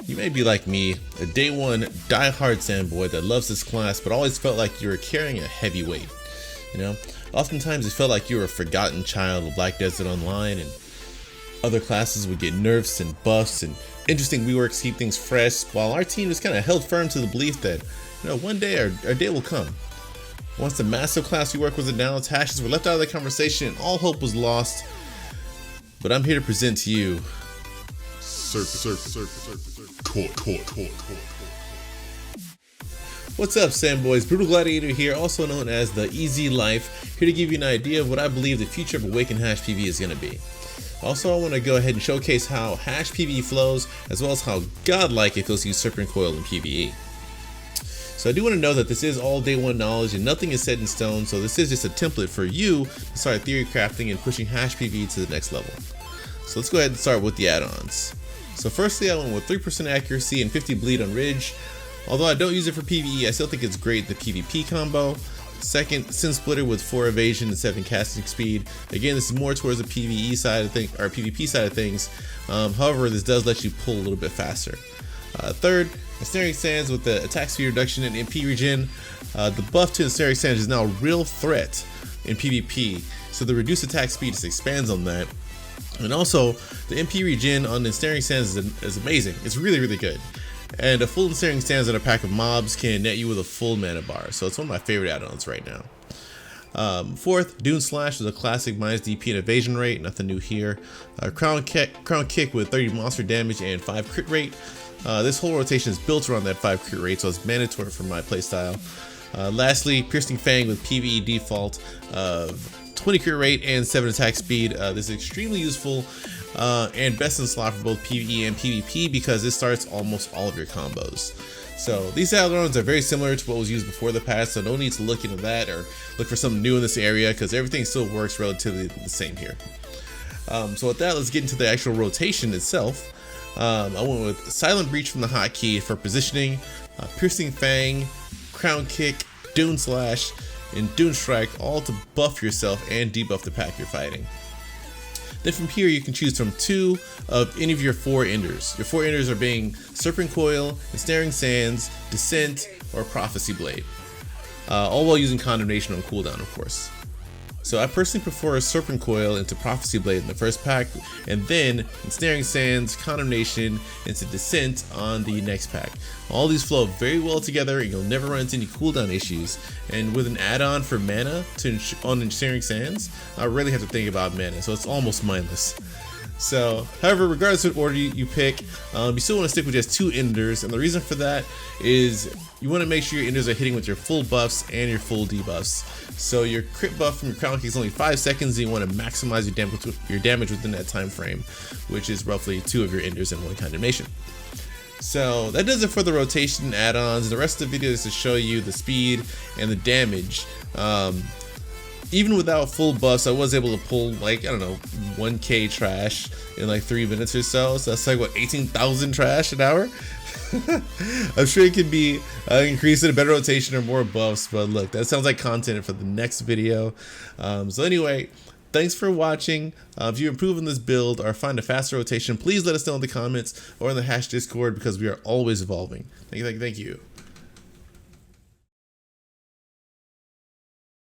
You may be like me, a day one die-hard sandboy that loves this class but always felt like you were carrying a heavy weight. You know, oftentimes it felt like you were a forgotten child of Black Desert Online, and other classes would get nerfs and buffs and interesting reworks keep things fresh, while our team just kind of held firm to the belief that, you know, one day our day will come. Once the massive class rework was announced, hashes were left out of the conversation and all hope was lost. But I'm here to present to you What's up, Sandboys? Brutal Gladiator here, also known as the Easy Life, here to give you an idea of what I believe the future of Awakened Hash PvE is going to be. Also, I want to go ahead and showcase how Hash PvE flows, as well as how godlike it feels to use Serpent Coil in PvE. So I do want to know that this is all day one knowledge and nothing is set in stone, so this is just a template for you to start theory crafting and pushing Hash PvE to the next level. So let's go ahead and start with the add-ons. So firstly, I went with 3% accuracy and 50 bleed on Ridge. Although I don't use it for PvE, I still think it's great the PvP combo. Second, Sin Splitter with 4 evasion and 7 casting speed. Again, this is more towards the PvE side of things, or PvP side of things. However, this does let you pull a little bit faster. Third, Ensnaring Sands with the attack speed reduction and MP regen. The buff to Ensnaring Sands is now a real threat in PvP, so the reduced attack speed just expands on that. And also, the MP regen on Ensnaring Sands is amazing. It's really, really good. And a full Ensnaring Sands on a pack of mobs can net you with a full mana bar, so it's one of my favorite add-ons right now. Fourth, Dune Slash is a classic minus DP and evasion rate, nothing new here. Crown Kick with 30 monster damage and 5 crit rate. This whole rotation is built around that 5 crit rate, so it's mandatory for my playstyle. Lastly, Piercing Fang with PvE default of 20 crit rate and 7 attack speed. This is extremely useful and best in slot for both PvE and PvP because this starts almost all of your combos. So these add-ons are very similar to what was used before the patch, so no need to look into that or look for something new in this area because everything still works relatively the same here. So with that, let's get into the actual rotation itself. I went with Silent Breach from the hotkey for positioning, Piercing Fang, Crown Kick, Dune Slash, and Dune Strike, all to buff yourself and debuff the pack you're fighting. Then from here you can choose from 2 of any of your 4 enders. Your 4 enders are being Serpent Coil, Ensnaring Sands, Descent, or Prophecy Blade. All while using Condemnation on cooldown, of course. So I personally prefer Serpent Coil into Prophecy Blade in the first pack, and then Ensnaring Sands, Condemnation into Descent on the next pack. All these flow very well together and you'll never run into any cooldown issues. And with an add-on for mana on Ensnaring Sands, I really have to think about mana, so it's almost mindless. So, however, regardless of what order you pick, you still want to stick with just 2 enders, and the reason for that is you want to make sure your enders are hitting with your full buffs and your full debuffs. So your crit buff from your Crown Kick is only 5 seconds, and you want to maximize your damage within that time frame, which is roughly 2 of your enders and 1 Condemnation. So that does it for the rotation add-ons. The rest of the video is to show you the speed and the damage. Even without full buffs, I was able to pull like, I don't know, 1k trash in like 3 minutes or so. So that's like what, 18,000 trash an hour? I'm sure it could be increased in a better rotation or more buffs, but look, that sounds like content for the next video. So anyway, thanks for watching. If you improve on this build or find a faster rotation, please let us know in the comments or in the Hash Discord because we are always evolving. Thank you.